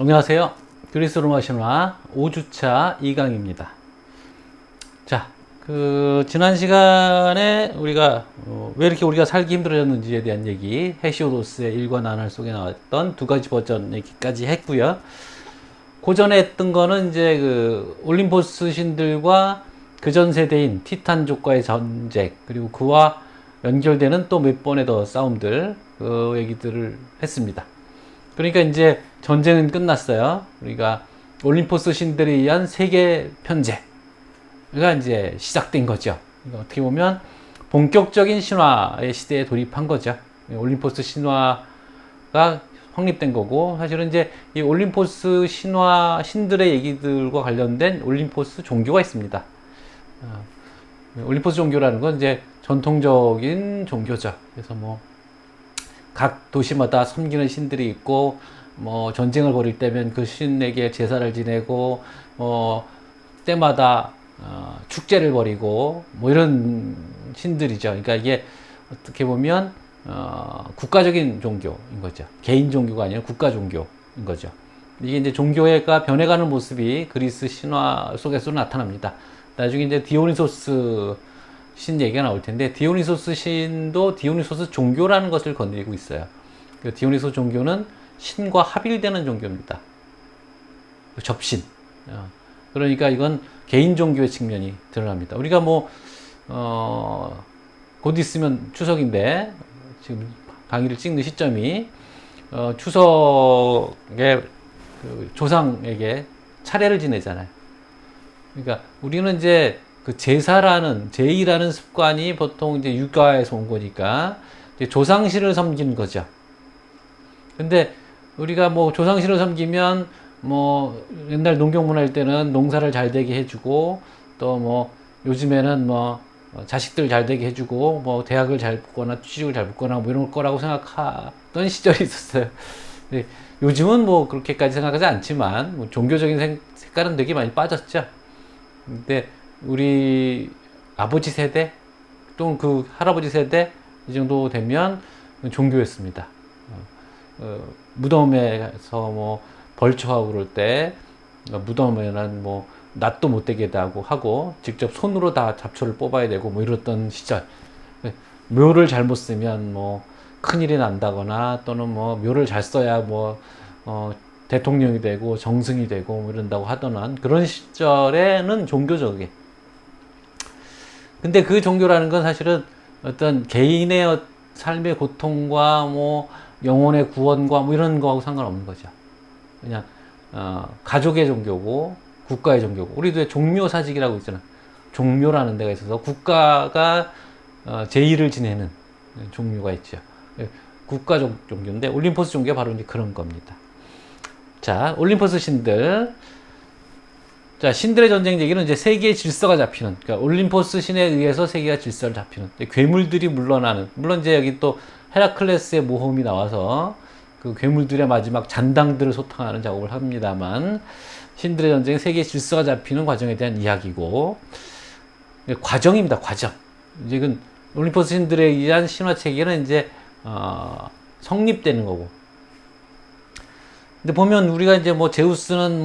안녕하세요. 그리스 로마 신화 5주차 2강입니다. 자, 지난 시간에 우리가 왜 이렇게 우리가 살기 힘들어졌는지에 대한 얘기, 헤시오도스의 일과 나날 속에 나왔던 두 가지 버전 얘기까지 했고요. 그 전에 했던 거는 이제 올림포스 신들과 그 전 세대인 티탄족과의 전쟁, 그리고 그와 연결되는 또 몇 번의 더 싸움들, 그 얘기들을 했습니다. 그러니까 이제 전쟁은 끝났어요. 우리가 올림포스 신들에 의한 세계 편제가 이제 시작된 거죠. 그러니까 어떻게 보면 본격적인 신화의 시대에 돌입한 거죠. 올림포스 신화가 확립된 거고, 사실은 이제 이 올림포스 신화 신들의 얘기들과 관련된 올림포스 종교가 있습니다. 올림포스 종교라는 건 이제 전통적인 종교죠. 그래서 각 도시마다 섬기는 신들이 있고, 전쟁을 벌일 때면 그 신에게 제사를 지내고, 때마다 축제를 벌이고, 이런 신들이죠. 그러니까 이게 어떻게 보면 국가적인 종교인 거죠. 개인 종교가 아니라 국가 종교인 거죠. 이게 이제 종교가 변해가는 모습이 그리스 신화 속에서 나타납니다. 나중에 이제 디오니소스 신 얘기가 나올 텐데, 디오니소스 신도 디오니소스 종교라는 것을 거느리고 있어요. 그 디오니소스 종교는 신과 합일되는 종교입니다. 접신. 그러니까 이건 개인 종교의 측면이 드러납니다. 우리가 곧 있으면 추석인데, 지금 강의를 찍는 시점이, 추석에 조상에게 차례를 지내잖아요. 그러니까 우리는 이제 제의라는 습관이 보통 이제 육가에서 온 거니까 이제 조상신을 섬기는 거죠. 근데 우리가 조상신을 섬기면 옛날 농경문 할 때는 농사를 잘 되게 해주고, 또 요즘에는 자식들 잘 되게 해주고, 대학을 잘 붙거나 취직을 잘 붙거나 이런 거라고 생각하던 시절이 있었어요. 근데 요즘은 그렇게까지 생각하지 않지만, 종교적인 색깔은 되게 많이 빠졌죠. 근데 우리 아버지 세대 또는 그 할아버지 세대 이 정도 되면 종교였습니다. 무덤에서 벌초하고 그럴 때 무덤에는 낫도 못 되게 하고 직접 손으로 다 잡초를 뽑아야 되고 이랬던 시절. 묘를 잘못 쓰면 큰일이 난다거나, 또는 묘를 잘 써야 대통령이 되고 정승이 되고 이런다고 하던 그런 시절에는 종교적인. 근데 그 종교라는 건 사실은 어떤 개인의 삶의 고통과 영혼의 구원과 이런 거하고 상관없는 거죠. 그냥 가족의 종교고 국가의 종교고. 우리도 종묘사직이라고 있잖아. 종묘라는 데가 있어서 국가가 제의를 지내는 종묘가 있죠. 국가적 종교인데 올림포스 종교가 바로 이제 그런 겁니다. 자, 올림포스 신들. 자, 신들의 전쟁 얘기는 이제 세계의 질서가 잡히는, 그러니까 올림포스 신에 의해서 세계가 질서를 잡히는, 괴물들이 물러나는, 물론 이제 여기 또 헤라클레스의 모험이 나와서 그 괴물들의 마지막 잔당들을 소탕하는 작업을 합니다만, 신들의 전쟁, 세계의 질서가 잡히는 과정에 대한 이야기고, 과정입니다, 과정. 이제 그 올림포스 신들에 의한 신화 체계는 이제 성립되는 거고. 근데 보면 우리가 이제 제우스는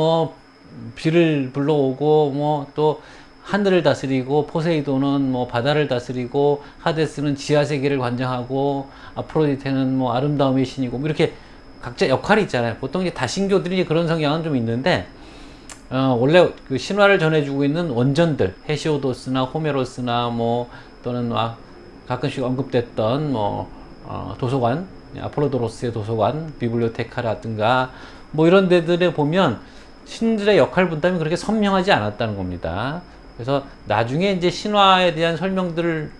비를 불러오고, 또 하늘을 다스리고, 포세이돈은 바다를 다스리고, 하데스는 지하 세계를 관장하고, 아프로디테는 아름다움의 신이고, 이렇게 각자 역할이 있잖아요. 보통 이제 다신교들이 그런 성향은 좀 있는데, 원래 그 신화를 전해주고 있는 원전들, 헤시오도스나 호메로스나 또는 가끔씩 언급됐던 도서관, 아폴로도로스의 도서관, 비블리오테카라든가 이런 데들에 보면 신들의 역할 분담이 그렇게 선명하지 않았다는 겁니다. 그래서 나중에 이제 신화에 대한 설명들을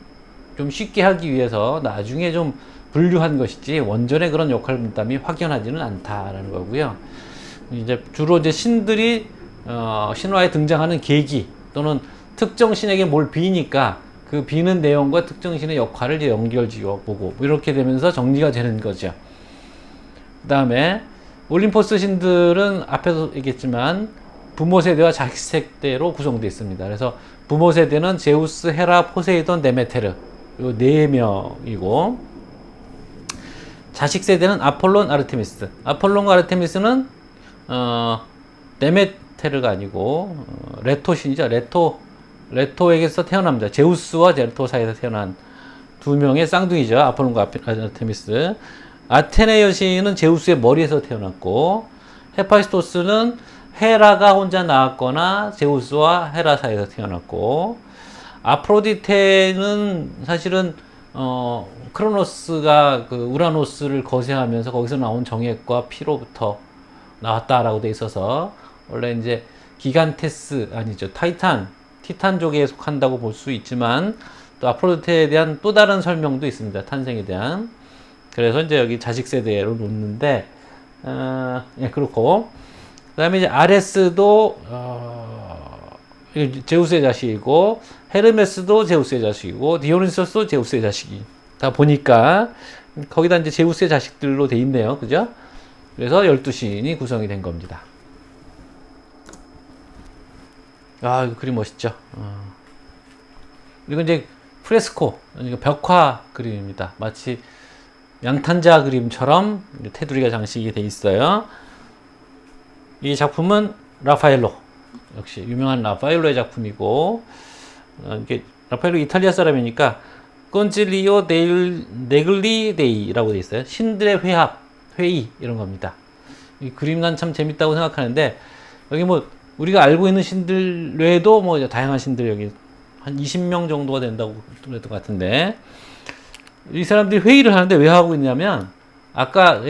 좀 쉽게 하기 위해서 나중에 좀 분류한 것이지, 원전의 그런 역할 분담이 확연하지는 않다라는 거고요. 이제 주로 이제 신들이 신화에 등장하는 계기 또는 특정 신에게 뭘 비니까 그 비는 내용과 특정 신의 역할을 이제 연결지어 보고 이렇게 되면서 정리가 되는 거죠. 그 다음에 올림포스 신들은 앞에서 얘기했지만 부모 세대와 자식 세대로 구성되어 있습니다. 그래서 부모 세대는 제우스, 헤라, 포세이돈, 데메테르 요 4명이고, 자식 세대는 아폴론, 아르테미스. 아폴론과 아르테미스는 데메테르가 아니고 레토신이죠. 레토에게서 태어납니다. 제우스와 레토 사이에서 태어난 두 명의 쌍둥이죠. 아폴론과 아테미스. 아테네 여신은 제우스의 머리에서 태어났고, 헤파이스토스는 헤라가 혼자 낳았거나 제우스와 헤라 사이에서 태어났고, 아프로디테는 사실은 크로노스가 그 우라노스를 거세하면서 거기서 나온 정액과 피로부터 나왔다라고 돼 있어서, 원래 이제 기간테스 아니죠, 티탄족에 속한다고 볼 수 있지만, 또 아프로디테에 대한 또 다른 설명도 있습니다. 탄생에 대한. 그래서 이제 여기 자식 세대로 놓는데, 예, 그렇고. 그 다음에 이제 아레스도, 제우스의 자식이고, 헤르메스도 제우스의 자식이고, 디오니소스도 제우스의 자식이다 보니까, 거기다 이제 제우스의 자식들로 돼 있네요. 그죠? 그래서 12신이 구성이 된 겁니다. 아, 이거 그림 멋있죠? 이건 이제 프레스코, 그러니까 벽화 그림입니다. 마치 양탄자 그림처럼 테두리가 장식이 돼 있어요. 이 작품은 라파엘로, 역시 유명한 라파엘로의 작품이고, 이게 라파엘로 이탈리아 사람이니까 콘칠리오 네글리데이라고 돼 있어요. 신들의 회의 이런 겁니다. 이 그림 난 참 재밌다고 생각하는데, 여기 뭐 우리가 알고 있는 신들 외에도 뭐 다양한 신들 여기 한 20명 정도가 된다고 그랬던 것 같은데, 이 사람들이 회의를 하는데 왜 하고 있냐면, 아까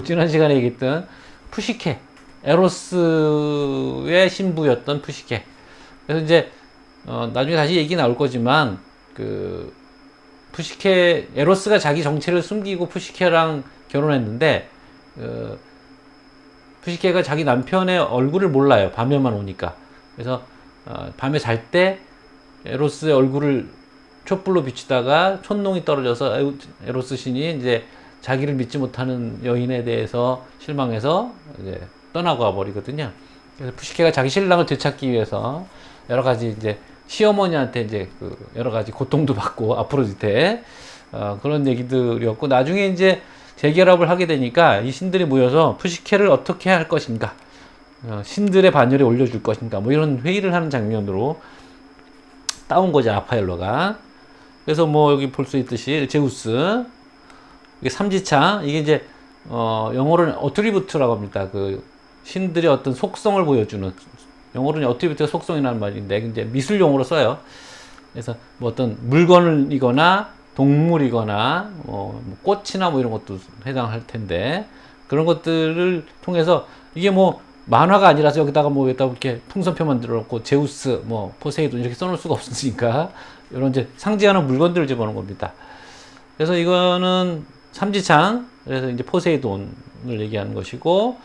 지난 시간에 얘기했던 푸시케, 에로스의 신부였던 푸시케. 그래서 이제 나중에 다시 얘기 나올 거지만, 그 푸시케, 에로스가 자기 정체를 숨기고 푸시케랑 결혼했는데, 푸시케가 자기 남편의 얼굴을 몰라요. 밤에만 오니까. 그래서 밤에 잘 때 에로스의 얼굴을 촛불로 비추다가 촛농이 떨어져서 에로스 신이 이제 자기를 믿지 못하는 여인에 대해서 실망해서 이제 떠나가 버리거든요. 그래서 푸시케가 자기 신랑을 되찾기 위해서 여러 가지 이제 시어머니한테 이제 그 여러 가지 고통도 받고 아프로디테 그런 얘기들이었고, 나중에 이제 재결합을 하게 되니까 이 신들이 모여서 푸시케를 어떻게 할 것인가, 신들의 반열에 올려줄 것인가, 뭐 이런 회의를 하는 장면으로 따온 거죠, 라파엘로가. 그래서 뭐 여기 볼 수 있듯이 제우스, 이게 삼지창, 이게 이제 영어로는 어트리부트라고 합니다. 그 신들의 어떤 속성을 보여주는, 영어로는 어트리부트가 속성이라는 말인데 이제 미술 용어로 써요. 그래서 뭐 어떤 물건이거나 동물이거나 뭐 꽃이나 뭐 이런 것도 해당할 텐데, 그런 것들을 통해서, 이게 뭐 만화가 아니라서 여기다가 뭐 이렇게 풍선표 만들어 놓고 제우스, 뭐 포세이돈 이렇게 써놓을 수가 없으니까 이런 이제 상징하는 물건들을 집어넣은 겁니다. 그래서 이거는 삼지창, 그래서 이제 포세이돈을 얘기하는 것이고,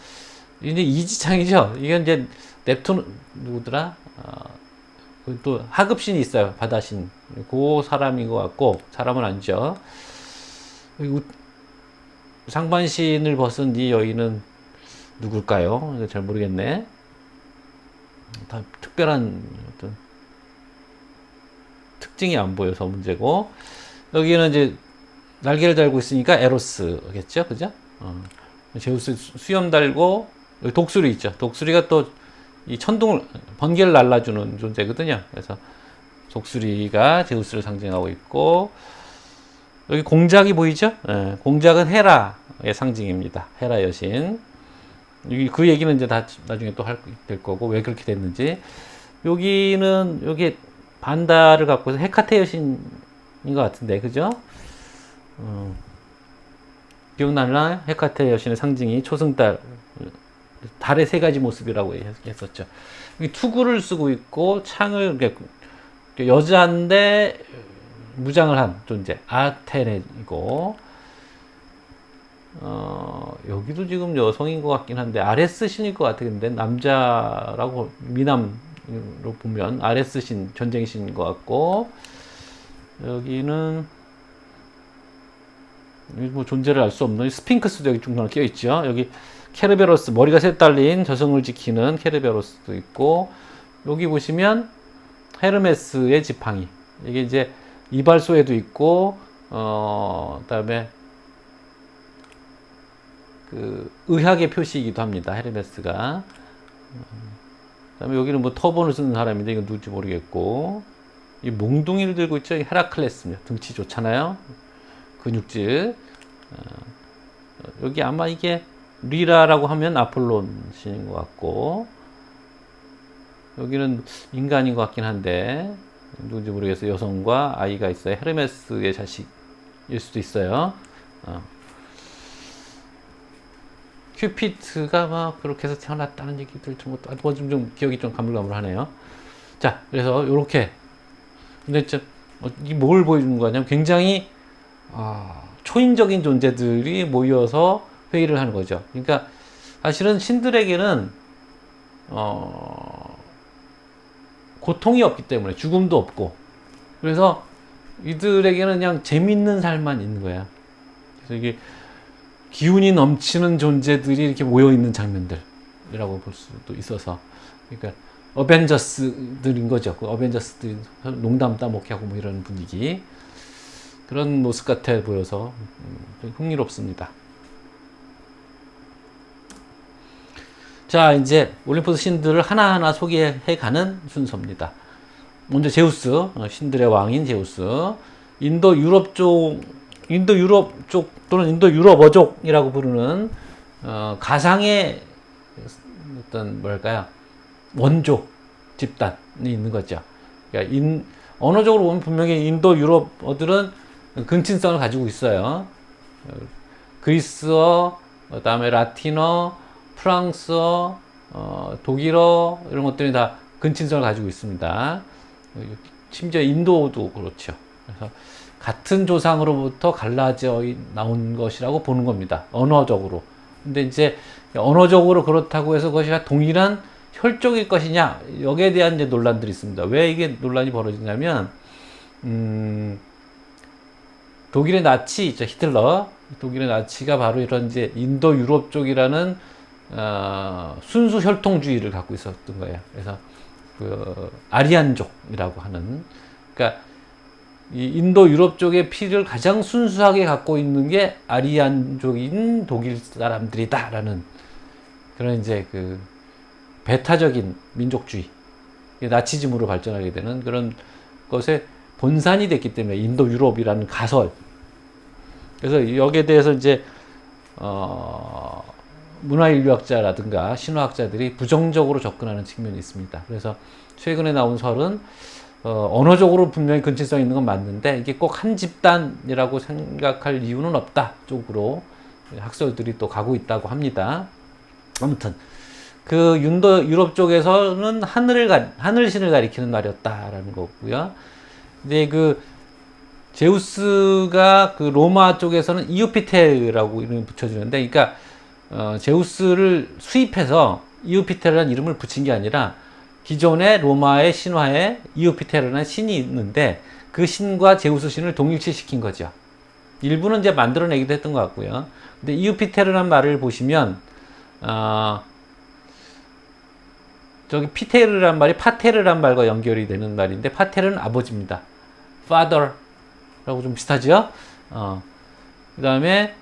이제 이지창이죠. 이건 이제 넵툰 누구더라? 또 하급신이 있어요. 바다신. 그 사람인 것 같고, 사람은 아니죠. 상반신을 벗은 이 여인은 누굴까요? 잘 모르겠네. 다 특별한 어떤 특징이 안 보여서 문제고, 여기는 이제 날개를 달고 있으니까 에로스겠죠, 그죠? 제우스 수염 달고, 여기 독수리 있죠. 독수리가 또 이 천둥을, 번개를 날라주는 존재거든요. 그래서 독수리가 제우스를 상징하고 있고, 여기 공작이 보이죠? 예, 공작은 헤라의 상징입니다. 헤라 여신. 그 얘기는 이제 다 나중에 또 될 거고, 왜 그렇게 됐는지. 여기는, 여기 반다를 갖고 있어서 헤카테 여신인 것 같은데, 그죠? 기억나나? 헤카테 여신의 상징이 초승달, 달의 세 가지 모습이라고 했었죠. 투구를 쓰고 있고, 창을, 여자인데 무장을 한 존재, 아테네이고, 여기도 지금 여성인 것 같긴 한데, 아레스 신일 것 같아. 근데 남자라고, 미남으로 보면 아레스 신, 전쟁 신인 것 같고, 여기는 뭐 존재를 알 수 없는 스핑크스도 여기 중간에 끼어 있죠. 여기 케르베로스, 머리가 셋 달린 저승을 지키는 케르베로스도 있고, 여기 보시면 헤르메스의 지팡이, 이게 이제 이발소에도 있고, 그다음에 그 의학의 표시이기도 합니다. 헤르메스가. 그다음에 여기는 뭐 터번을 쓰는 사람인데 이건 누군지 모르겠고, 이 몽둥이를 들고 있죠. 이 헤라클레스입니다. 등치 좋잖아요. 근육질. 여기 아마 이게 리라라고 하면 아폴론 신인 것 같고, 여기는 인간인 것 같긴 한데 누군지 모르겠어요. 여성과 아이가 있어요. 헤르메스의 자식일 수도 있어요. 큐피트가 막 그렇게 해서 태어났다는 얘기들 좀 기억이 좀 가물가물하네요. 자, 그래서 요렇게. 근데 이 뭘 보여주는 거냐면 굉장히 초인적인 존재들이 모여서 회의를 하는 거죠. 그러니까 사실은 신들에게는 고통이 없기 때문에, 죽음도 없고, 그래서 이들에게는 그냥 재밌는 삶만 있는 거야. 그래서 이게 기운이 넘치는 존재들이 이렇게 모여 있는 장면들이라고 볼 수도 있어서, 그러니까 어벤져스들인 거죠. 그 어벤져스들이 농담 따먹게 하고 뭐 이런 분위기, 그런 모습 같아 보여서 흥미롭습니다. 자, 이제 올림푸스 신들을 하나하나 소개해가는 순서입니다. 먼저 제우스, 신들의 왕인 제우스. 인도 유럽 쪽 또는 인도 유럽어족이라고 부르는 가상의 어떤 뭐랄까요, 원조 집단이 있는 거죠. 그러니까 언어적으로 보면 분명히 인도 유럽어들은 근친성을 가지고 있어요. 그리스어, 그다음에 라틴어, 프랑스어, 독일어, 이런 것들이 다 근친성을 가지고 있습니다. 심지어 인도도 그렇죠. 그래서 같은 조상으로부터 갈라져 나온 것이라고 보는 겁니다. 언어적으로. 근데 이제 언어적으로 그렇다고 해서 그것이 동일한 혈족일 것이냐, 여기에 대한 이제 논란들이 있습니다. 왜 이게 논란이 벌어지냐면, 독일의 나치 있죠, 히틀러. 독일의 나치가 바로 이런 이제 인도 유럽 쪽이라는 순수 혈통주의를 갖고 있었던 거예요. 그래서 그 아리안족이라고 하는, 그러니까 이 인도 유럽 쪽의 피를 가장 순수하게 갖고 있는 게 아리안족인 독일 사람들이다라는 그런 이제 그 배타적인 민족주의, 나치즘으로 발전하게 되는 그런 것의 본산이 됐기 때문에 인도 유럽이라는 가설. 그래서 여기에 대해서 이제 문화인류학자라든가 신화학자들이 부정적으로 접근하는 측면이 있습니다. 그래서 최근에 나온 설은 언어적으로 분명히 근친성이 있는 건 맞는데 이게 꼭 한 집단이라고 생각할 이유는 없다 쪽으로 학설들이 또 가고 있다고 합니다. 아무튼 그 인도 유럽 쪽에서는 하늘신을 가리키는 말이었다라는 거고요. 근데 그 제우스가 그 로마 쪽에서는 이우피테라고 이름을 붙여주는데, 그러니까 제우스를 수입해서 이우피테라는 이름을 붙인 게 아니라 기존의 로마의 신화에 이우피테라는 신이 있는데 그 신과 제우스 신을 동일시시킨 거죠. 일부는 이제 만들어내기도 했던 것 같고요. 근데 이우피테라는 말을 보시면 저기 피테르란 말이 파테르란 말과 연결이 되는 말인데, 파테르는 아버지입니다. father라고 좀 비슷하죠? 그 다음에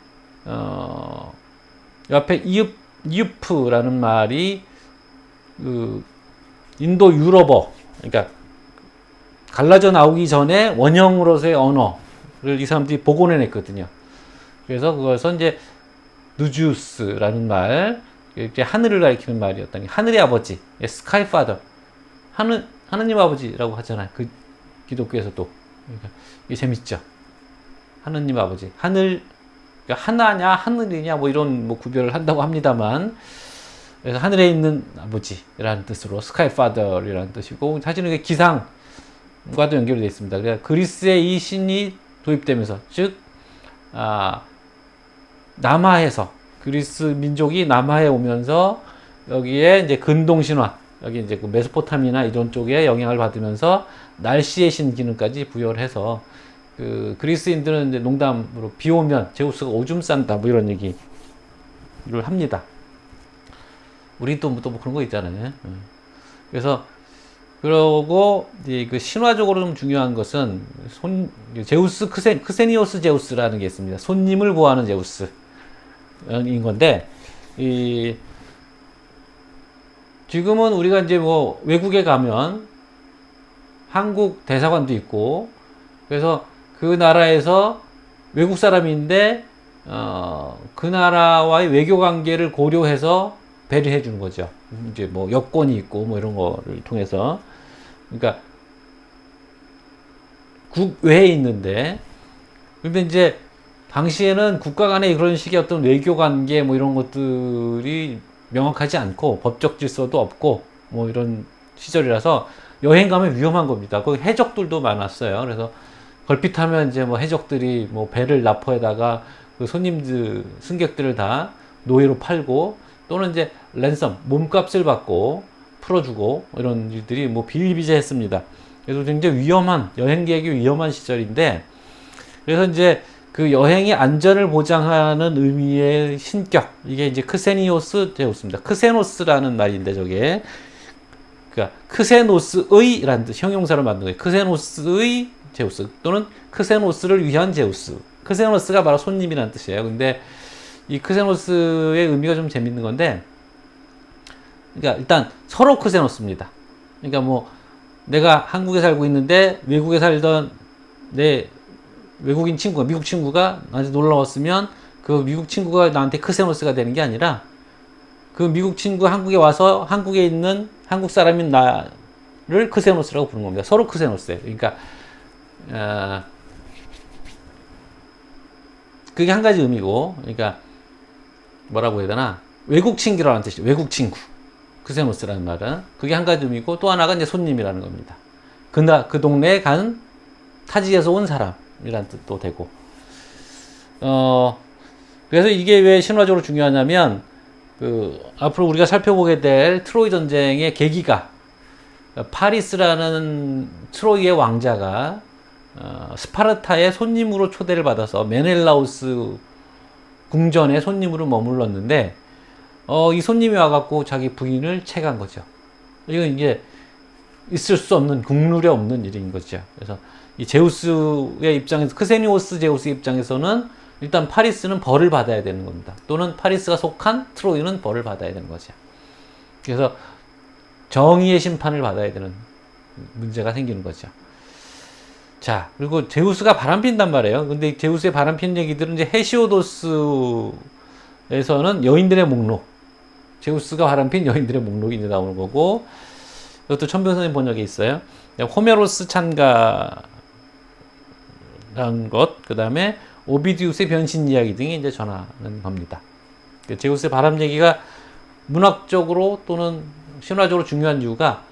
옆에 이우프라는 말이 그 인도 유럽어, 그러니까 갈라져 나오기 전에 원형으로서의 언어를 이 사람들이 복원해냈거든요. 그래서 그것은 이제 누주스라는 말, 이렇게 하늘을 가리키는 말이었다니, 하늘의 아버지, 스카이 파더, 하느님 아버지라고 하잖아요. 그 기독교에서도. 그러니까 이게 재밌죠. 하느님 아버지, 하늘, 그러니까 하나냐 하늘이냐 뭐 이런 뭐 구별을 한다고 합니다만, 그래서 하늘에 있는 아버지라는 뜻으로 스카이 파더이라는 뜻이고, 사실은 이게 기상과도 연결이 되어 있습니다. 그러니까 그리스에 이 신이 도입되면서, 즉 남하에서, 그리스 민족이 남하에 오면서 여기에 이제 근동 신화, 여기 이제 그 메소포타미나 이런 쪽에 영향을 받으면서 날씨의 신 기능까지 부여를 해서, 그 그리스인들은 이제 농담으로 비 오면 제우스가 오줌 싼다 뭐 이런 얘기를 합니다. 우리 또 뭐 그런 거 있잖아요. 그래서 그러고 이제 그 신화적으로 좀 중요한 것은 제우스 크세니오스 제우스라는 게 있습니다. 손님을 보호하는 제우스. 인 건데, 이 지금은 우리가 이제 뭐 외국에 가면 한국 대사관도 있고, 그래서 그 나라에서 외국 사람인데 그 나라와의 외교 관계를 고려해서 배려해 주는 거죠. 이제 뭐 여권이 있고 뭐 이런 거를 통해서. 그러니까 국외에 있는데, 근데 이제 당시에는 국가 간의 그런 식의 어떤 외교 관계 뭐 이런 것들이 명확하지 않고 법적 질서도 없고 뭐 이런 시절이라서 여행 가면 위험한 겁니다. 거기 해적들도 많았어요. 그래서 걸핏하면 이제 뭐 해적들이 뭐 배를 납포에다가 그 손님들, 승객들을 다 노예로 팔고, 또는 이제 랜섬, 몸값을 받고 풀어주고, 이런 일들이 뭐 비일비재했습니다. 그래서 굉장히 위험한, 여행객이 위험한 시절인데, 그래서 이제 그 여행의 안전을 보장하는 의미의 신격, 이게 이제 크세니오스 제우스입니다. 크세노스라는 말인데, 저게 그러니까 크세노스의라는 뜻, 형용사로 만든 거예요. 크세노스의 제우스, 또는 크세노스를 위한 제우스. 크세노스가 바로 손님이라는 뜻이에요. 근데 이 크세노스의 의미가 좀 재밌는 건데, 그러니까 일단 서로 크세노스입니다. 그러니까 뭐 내가 한국에 살고 있는데 외국에 살던 내 외국인 친구가, 미국 친구가 나한테 놀러 왔으면 그 미국 친구가 나한테 크세노스가 되는 게 아니라, 그 미국 친구가 한국에 와서 한국에 있는 한국 사람인 나를 크세노스라고 부르는 겁니다. 서로 크세노스예요. 그러니까 그게 한 가지 의미고, 그러니까 뭐라고 해야 되나, 외국 친구라는 뜻이에요. 외국 친구, 크세노스라는 말은 그게 한 가지 의미고, 또 하나가 이제 손님이라는 겁니다. 그 동네에 간 타지에서 온 사람이라는 뜻도 되고, 그래서 이게 왜 신화적으로 중요하냐면, 앞으로 우리가 살펴보게 될 트로이 전쟁의 계기가, 파리스라는 트로이의 왕자가 스파르타의 손님으로 초대를 받아서 메넬라우스 궁전에 손님으로 머물렀는데, 이 손님이 와갖고 자기 부인을 채간 거죠. 이건 이제 있을 수 없는, 국룰에 없는 일인 거죠. 그래서 이 제우스의 입장에서, 크세니오스 제우스 입장에서는 일단 파리스는 벌을 받아야 되는 겁니다. 또는 파리스가 속한 트로이는 벌을 받아야 되는 거죠. 그래서 정의의 심판을 받아야 되는 문제가 생기는 거죠. 자, 그리고 제우스가 바람핀단 말이에요. 근데 제우스의 바람핀 얘기들은 이제 헤시오도스에서는 여인들의 목록, 제우스가 바람핀 여인들의 목록이 이제 나오는 거고, 이것도 천변선생 번역에 있어요. 호메로스 찬가란 것, 그 다음에 오비디우스의 변신 이야기 등이 이제 전하는 겁니다. 제우스의 바람 얘기가 문학적으로 또는 신화적으로 중요한 이유가,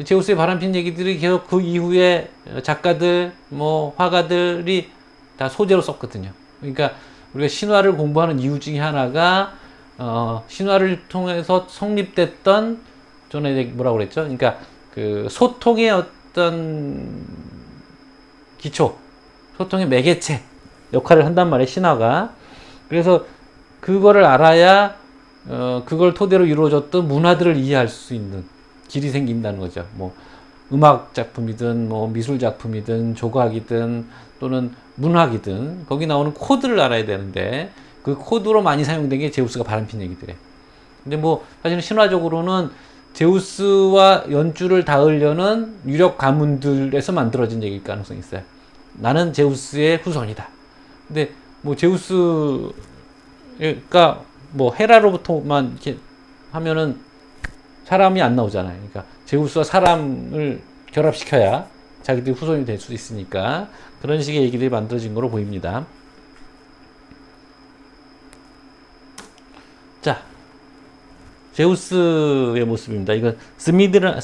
제우스의 바람핀 얘기들이 계속 그 이후에 작가들, 뭐 화가들이 다 소재로 썼거든요. 그러니까 우리가 신화를 공부하는 이유 중에 하나가 신화를 통해서 성립됐던, 전에 뭐라고 그랬죠? 그러니까 그 소통의 어떤 기초, 소통의 매개체 역할을 한단 말이에요, 신화가. 그래서 그거를 알아야 그걸 토대로 이루어졌던 문화들을 이해할 수 있는 길이 생긴다는 거죠. 뭐 음악 작품이든 뭐 미술 작품이든 조각이든 또는 문학이든 거기 나오는 코드를 알아야 되는데, 그 코드로 많이 사용된 게 제우스가 바람핀 얘기들이에요. 근데 뭐 사실은 신화적으로는 제우스와 연주를 닿으려는 유력 가문들에서 만들어진 얘기일 가능성이 있어요. 나는 제우스의 후손이다. 근데 뭐 제우스가 뭐 헤라로부터만 이렇게 하면은 사람이 안 나오잖아요. 그러니까 제우스와 사람을 결합시켜야 자기들이 후손이 될 수 있으니까 그런 식의 얘기들이 만들어진 거로 보입니다. 자, 제우스의 모습입니다. 이건 스미르나이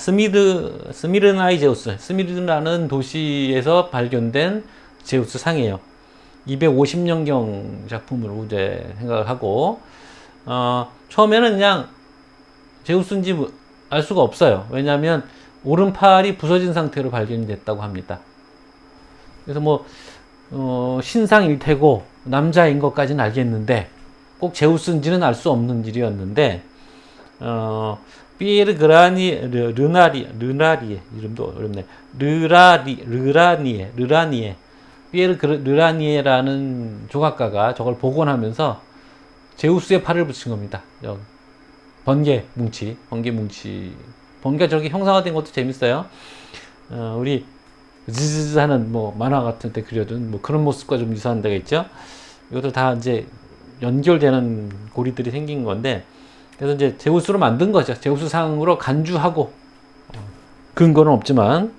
제우스, 스미르나는 도시에서 발견된 제우스 상이에요. 250년경 작품으로 이제 생각을 하고, 처음에는 그냥 제우스인지 알 수가 없어요. 왜냐하면 오른팔이 부서진 상태로 발견이 됐다고 합니다. 그래서 뭐 신상일 테고 남자인 것까지는 알겠는데, 꼭 제우스인지는 알 수 없는 일이었는데, 피에르 르나리에 이름도 어렵네. 르라니에 피에르 르라니에라는 조각가가 저걸 복원하면서 제우스의 팔을 붙인 겁니다. 번개 뭉치, 번개가 저렇게 형상화된 것도 재밌어요. 우리 즈즈즈 하는 뭐 만화 같은 데 그려둔 뭐 그런 모습과 좀 유사한 데가 있죠. 이것도 다 이제 연결되는 고리들이 생긴 건데, 그래서 이제 제우스로 만든 거죠. 제우스 상으로 간주하고, 근거는 없지만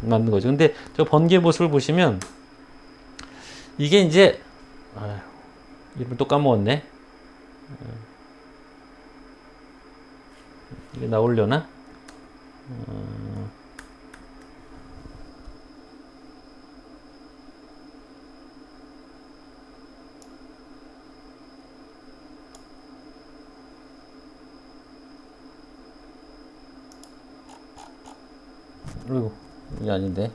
만든 거죠. 근데 저 번개 모습을 보시면 이게 이제 이름 또 까먹었네. 이게 나오려나? 그리고 이게 아닌데.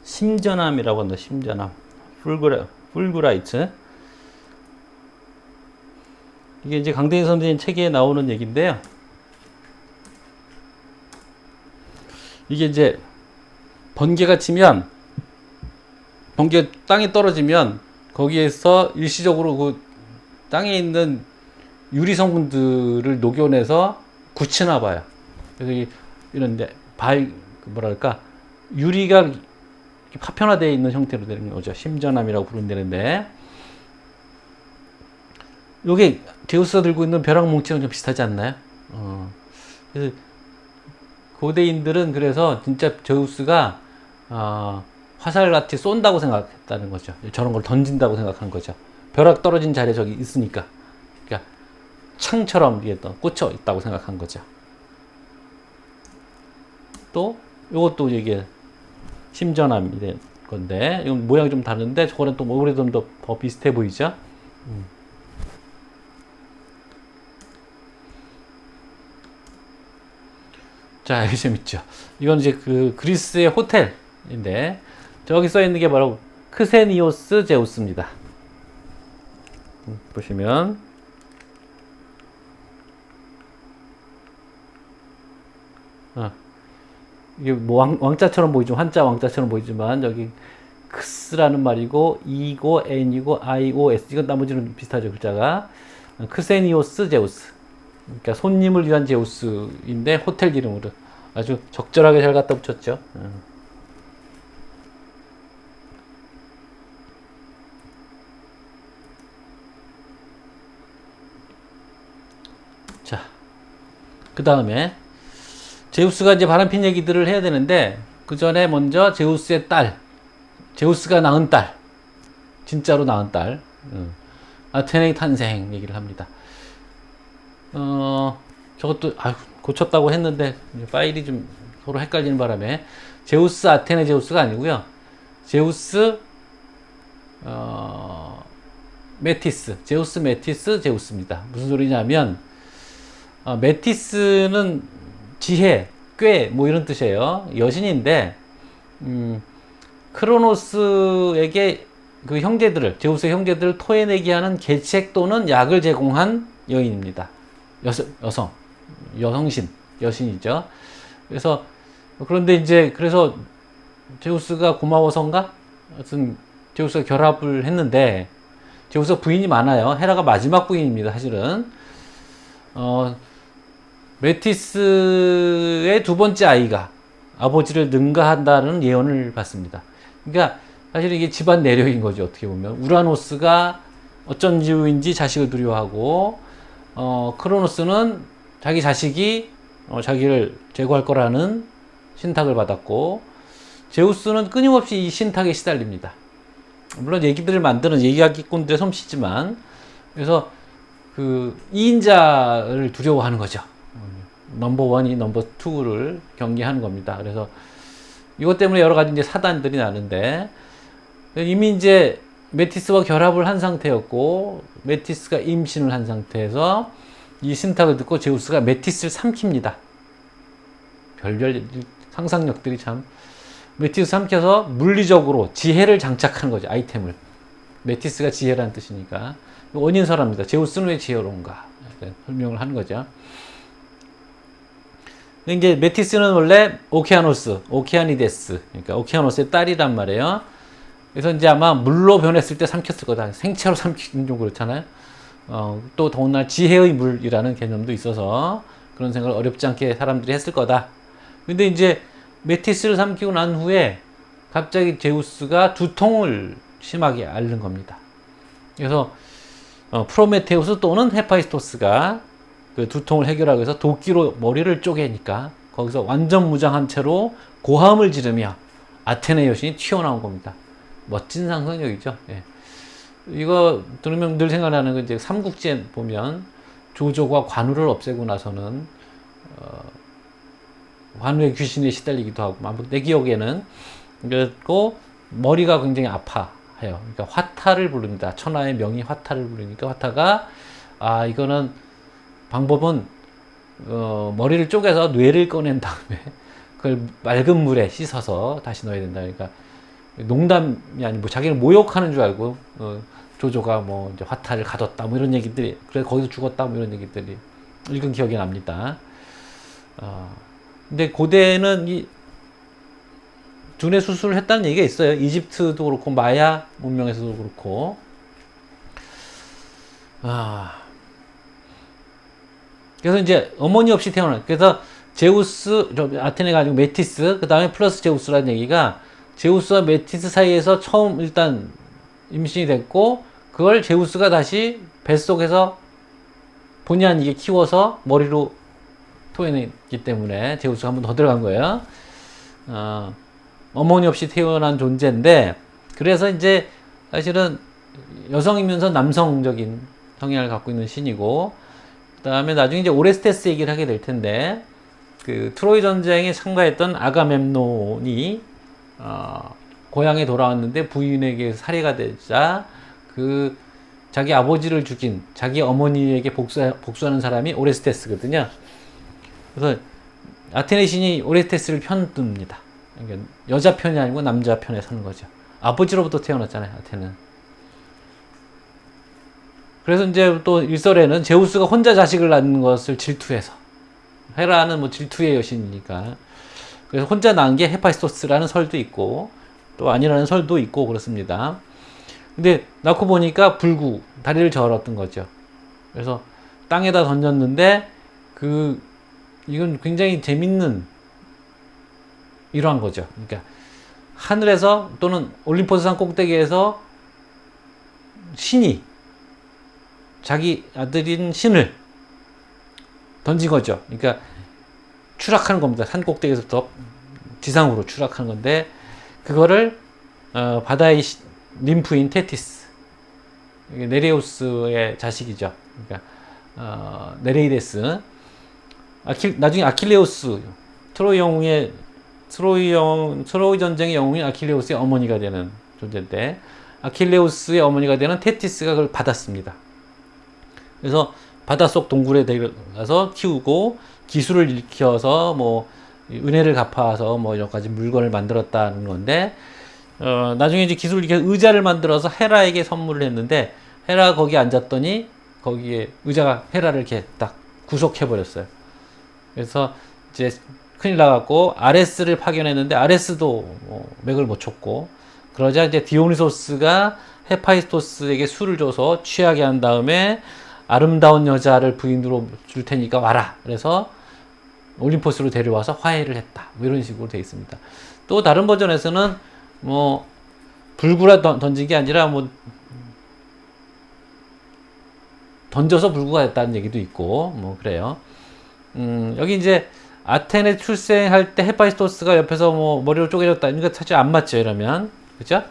심전함이라고 한다. 심전함. 풀그라이트. 이게 이제 강대인 선생님 책에 나오는 얘기인데요. 이게 이제 번개가 치면, 번개 땅에 떨어지면 거기에서 일시적으로 그 땅에 있는 유리 성분들을 녹여내서 굳히나 봐요. 그래서 이런 뭐랄까, 유리가 파편화되어 있는 형태로 되는 거죠. 심전함이라고 부른다는데, 요게 제우스가 들고 있는 벼락 뭉치랑 좀 비슷하지 않나요? 그래서 고대인들은 그래서 진짜 제우스가 화살같이 쏜다고 생각했다는 거죠. 저런 걸 던진다고 생각한 거죠. 벼락 떨어진 자리에 저기 있으니까, 그러니까 창처럼 이게 또 꽂혀 있다고 생각한 거죠. 또 요것도 이게 심전함이 된 건데, 이건 모양이 좀 다른데 저거는 또 오히려 좀 더 비슷해 보이죠. 자, 이게 재밌죠. 이건 이제 그 그리스의 호텔인데, 저기 써 있는 게 바로 크세니오스 제우스입니다. 보시면 이게 뭐 왕자처럼 보이죠. 한자 왕자처럼 보이지만 여기 크스라는 말이고 E고 N이고 I고 S, 이건 나머지는 비슷하죠. 글자가 크세니오스 제우스, 그러니까 손님을 위한 제우스인데 호텔 이름으로 아주 적절하게 잘 갖다 붙였죠. 자, 그 다음에 제우스가 이제 바람핀 얘기들을 해야 되는데, 그 전에 먼저 제우스의 딸, 제우스가 낳은 딸, 진짜로 낳은 딸, 아테네의 탄생 얘기를 합니다. 저것도 고쳤다고 했는데 파일이 좀 서로 헷갈리는 바람에 제우스 아테네 제우스가 아니고요. 제우스 메티스, 제우스 메티스 제우스입니다. 무슨 소리냐면 메티스는 지혜, 꽤 뭐 이런 뜻이에요. 여신인데 크로노스에게 그 형제들을, 제우스의 형제들을 토해내게 하는 계책 또는 약을 제공한 여인입니다. 여성신, 여신이죠. 그래서 그런데 이제 그래서 제우스가 고마워서인가? 하여튼 제우스가 결합을 했는데, 제우스가 부인이 많아요. 헤라가 마지막 부인입니다. 사실은 메티스의 두 번째 아이가 아버지를 능가한다는 예언을 받습니다. 그러니까 사실 이게 집안 내력인 거죠. 어떻게 보면 우라노스가 어쩐 이유인지 자식을 두려워하고, 크로노스는 자기 자식이 자기를 제거할 거라는 신탁을 받았고, 제우스는 끊임없이 이 신탁에 시달립니다. 물론 얘기들을 만드는 얘기하기꾼들의 솜씨지만, 그래서 그 2인자를 두려워하는 거죠. 넘버 원이 넘버 투를 경계하는 겁니다. 그래서 이것 때문에 여러 가지 이제 사단들이 나는데, 이미 이제 메티스와 결합을 한 상태였고, 메티스가 임신을 한 상태에서 이 신탁을 듣고 제우스가 메티스를 삼킵니다. 별별 상상력들이 참. 메티스 삼켜서 물리적으로 지혜를 장착하는 거죠. 아이템을. 메티스가 지혜라는 뜻이니까. 원인설합니다. 제우스는 왜 지혜로운가? 설명을 하는 거죠. 이제 메티스는 원래 오케아니데스, 그러니까 오케아노스의 딸이란 말이에요. 그래서 이제 아마 물로 변했을 때 삼켰을 거다. 생채로 삼키는 좀 그렇잖아요. 또 더군다나 지혜의 물이라는 개념도 있어서 그런 생각을 어렵지 않게 사람들이 했을 거다. 근데 이제 메티스를 삼키고 난 후에 갑자기 제우스가 두통을 심하게 앓는 겁니다. 그래서 프로메테우스 또는 헤파이스토스가 그 두통을 해결하기 위해서 도끼로 머리를 쪼개니까 거기서 완전 무장한 채로 고함을 지르며 아테네 여신이 튀어나온 겁니다. 멋진 상상력이죠. 예. 이거 들으면 늘 생각나는 건 이제 삼국지에 보면 조조가 관우를 없애고 나서는 관우의 귀신에 시달리기도 하고 내 기억에는 그리고 머리가 굉장히 아파해요. 그러니까 화타를 부릅니다. 천하의 명의 화타를 부르니까 화타가 이거는 방법은 머리를 쪼개서 뇌를 꺼낸 다음에 그걸 맑은 물에 씻어서 다시 넣어야 된다. 그러니까 농담이 아니고 자기를 모욕하는 줄 알고 조조가 뭐 이제 화타를 가뒀다 뭐 이런 얘기들이 그래 거기서 죽었다 뭐 이런 얘기들이 읽은 기억이 납니다. 근데 고대는 이 두뇌 수술을 했다는 얘기가 있어요. 이집트도 그렇고 마야 문명에서도 그렇고. 그래서 이제 어머니 없이 태어난. 그래서 제우스, 아테네가 아니고 메티스, 그 다음에 플러스 제우스라는 얘기가 제우스와 메티스 사이에서 처음 일단 임신이 됐고, 그걸 제우스가 다시 뱃속에서 본의 아니게 키워서 머리로 토해냈기 때문에 제우스가 한 번 더 들어간 거예요. 어머니 없이 태어난 존재인데, 그래서 이제 사실은 여성이면서 남성적인 성향을 갖고 있는 신이고, 그 다음에 나중에 이제 오레스테스 얘기를 하게 될 텐데, 그 트로이 전쟁에 참가했던 아가멤논이 고향에 돌아왔는데 부인에게 살해가 되자 그 자기 아버지를 죽인 자기 어머니에게 복수하는 사람이 오레스테스거든요. 그래서 아테네 신이 오레스테스를 편듭니다. 그러니까 여자 편이 아니고 남자 편에 서는 거죠. 아버지로부터 태어났잖아요, 아테네는. 그래서 이제 또 일설에는 제우스가 혼자 자식을 낳는 것을 질투해서, 헤라는 뭐 질투의 여신이니까 그래서 혼자 낳은 게 헤파이스토스라는 설도 있고 또 아니라는 설도 있고 그렇습니다. 근데 낳고 보니까 다리를 저었던 거죠. 그래서 땅에다 던졌는데 이건 굉장히 재밌는 이러한 거죠. 그러니까 하늘에서 또는 올림포스산 꼭대기에서 신이 자기 아들인 신을 던진 거죠. 그러니까 추락하는 겁니다. 산 꼭대기에서부터 지상으로 추락하는 건데 그거를 바다의 ним프인 테티스, 네레우스의 자식이죠. 그러니까 네레이데스, 나중에 아킬레우스, 트로이 전쟁의 영웅인 아킬레우스의 어머니가 되는 존재인데 아킬레우스의 어머니가 되는 테티스가 그걸 받았습니다. 그래서 바닷속 동굴에 데려가서 키우고 기술을 일으켜서 뭐 은혜를 갚아서 뭐 여러 가지 물건을 만들었다는 건데 나중에 이제 기술을 일으켜서 의자를 만들어서 헤라에게 선물을 했는데 헤라가 거기 앉았더니 거기에 의자가 헤라를 이렇게 딱 구속해 버렸어요. 그래서 이제 큰일 나갖고 아레스를 파견했는데 아레스도 맥을 못 쳤고 그러자 이제 디오니소스가 헤파이스토스에게 술을 줘서 취하게 한 다음에 아름다운 여자를 부인으로 줄 테니까 와라. 그래서 올림포스로 데려와서 화해를 했다. 뭐 이런 식으로 되어 있습니다. 또 다른 버전에서는 뭐 불구라 던진 게 아니라 뭐 던져서 불구가 됐다는 얘기도 있고 뭐 그래요. 여기 이제 아테네 출생할 때 헤파이스토스가 옆에서 뭐 머리를 쪼개졌다. 이거 사실 안 맞죠, 이러면. 그죠?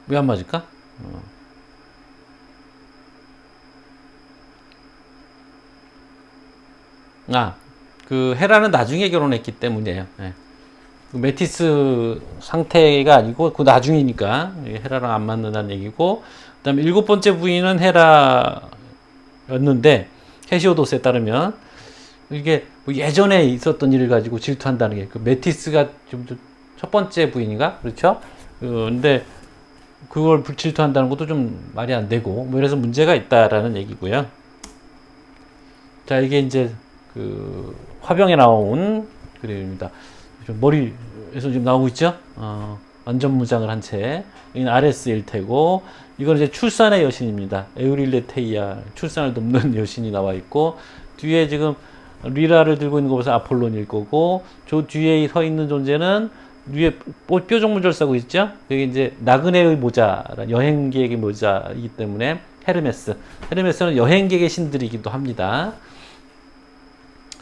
왜 안 맞을까? 그 헤라는 나중에 결혼했기 때문이에요. 네. 그 메티스 상태가 아니고 그 나중이니까 헤라랑 안 맞는다는 얘기고 그다음에 일곱 번째 부인은 헤라였는데 헤시오도스에 따르면 이게 뭐 예전에 있었던 일을 가지고 질투한다는 게 그 메티스가 좀 첫 번째 부인인가 그렇죠? 근데 그걸 질투한다는 것도 좀 말이 안 되고 뭐 이래서 문제가 있다라는 얘기고요. 자 이게 이제 그 화병에 나온 그림입니다. 머리에서 지금 나오고 있죠? 완전 무장을 한 채. 여기는 아레스일 테고, 이건 이제 출산의 여신입니다. 에우릴레테이아, 출산을 돕는 여신이 나와 있고, 뒤에 지금 리라를 들고 있는 거 보세요. 아폴론일 거고, 저 뒤에 서 있는 존재는 위에 뾰족무절 쓰고 있죠? 여기 이제 나그네의 모자, 여행객의 모자이기 때문에 헤르메스. 헤르메스는 여행객의 신들이기도 합니다.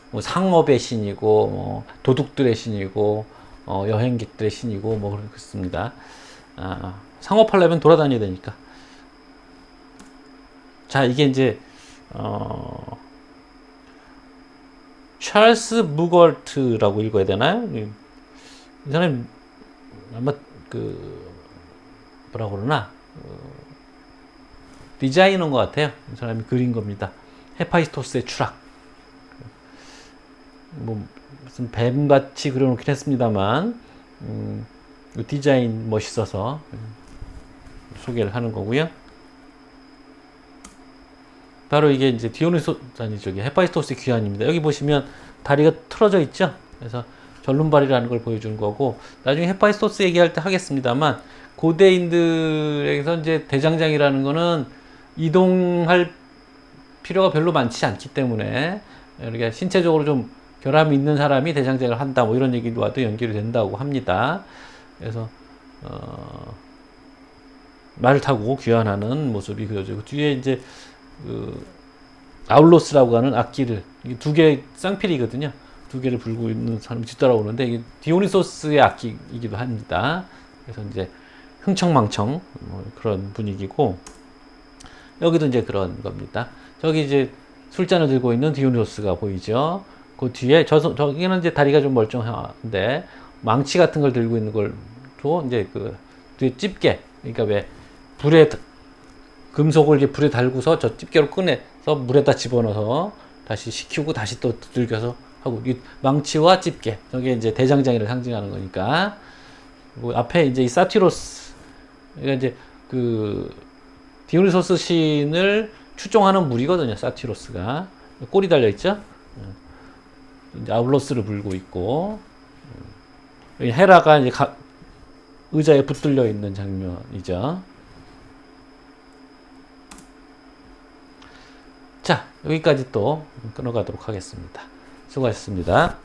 뭐 상업의 신이고, 뭐 도둑들의 신이고, 여행객들의 신이고, 뭐 그렇습니다. 상업하려면 돌아다녀야 되니까. 자, 이게 이제, 찰스 무걸트라고 읽어야 되나요? 이 사람이 아마 뭐라고 그러나, 디자이너인 것 같아요. 이 사람이 그린 겁니다. 헤파이스토스의 추락. 뭐 무슨 뱀같이 그려놓긴 했습니다만 디자인 멋있어서 소개를 하는 거고요. 바로 이게 이제 저기 헤파이스토스의 귀환입니다. 여기 보시면 다리가 틀어져 있죠. 그래서 절름발이라는 걸 보여주는 거고, 나중에 헤파이스토스 얘기할 때 하겠습니다만 고대인들에게서 이제 대장장이라는 거는 이동할 필요가 별로 많지 않기 때문에 이렇게 신체적으로 좀 결함이 있는 사람이 대장장을 한다, 뭐 이런 얘기와도 연결이 된다고 합니다. 그래서 말을 타고 귀환하는 모습이 그려지고, 뒤에 이제 아울로스라고 하는 악기를, 이게 두 개 쌍필이거든요. 두 개를 불고 있는 사람이 뒤따라오는데, 이게 디오니소스의 악기이기도 합니다. 그래서 이제 흥청망청 뭐 그런 분위기고, 여기도 이제 그런 겁니다. 저기 이제 술잔을 들고 있는 디오니소스가 보이죠. 그 뒤에 저기는 이제 다리가 좀 멀쩡한데 망치 같은 걸 들고 있는 걸도 이제 그 뒤에 집게, 그러니까 왜 불에 금속을 이제 불에 달고서 저 집게로 꺼내서 물에다 집어넣어서 다시 식히고 다시 또 두들겨서 하고, 이 망치와 집게, 저게 이제 대장장이를 상징하는 거니까. 뭐 앞에 이제 이 사티로스, 그러니까 이제 그 디오니소스 신을 추종하는 무리거든요. 사티로스가 꼬리 달려 있죠. 이제 아울로스를 불고 있고, 헤라가 이제 의자에 붙들려 있는 장면이죠. 자, 여기까지 또 끊어가도록 하겠습니다. 수고하셨습니다.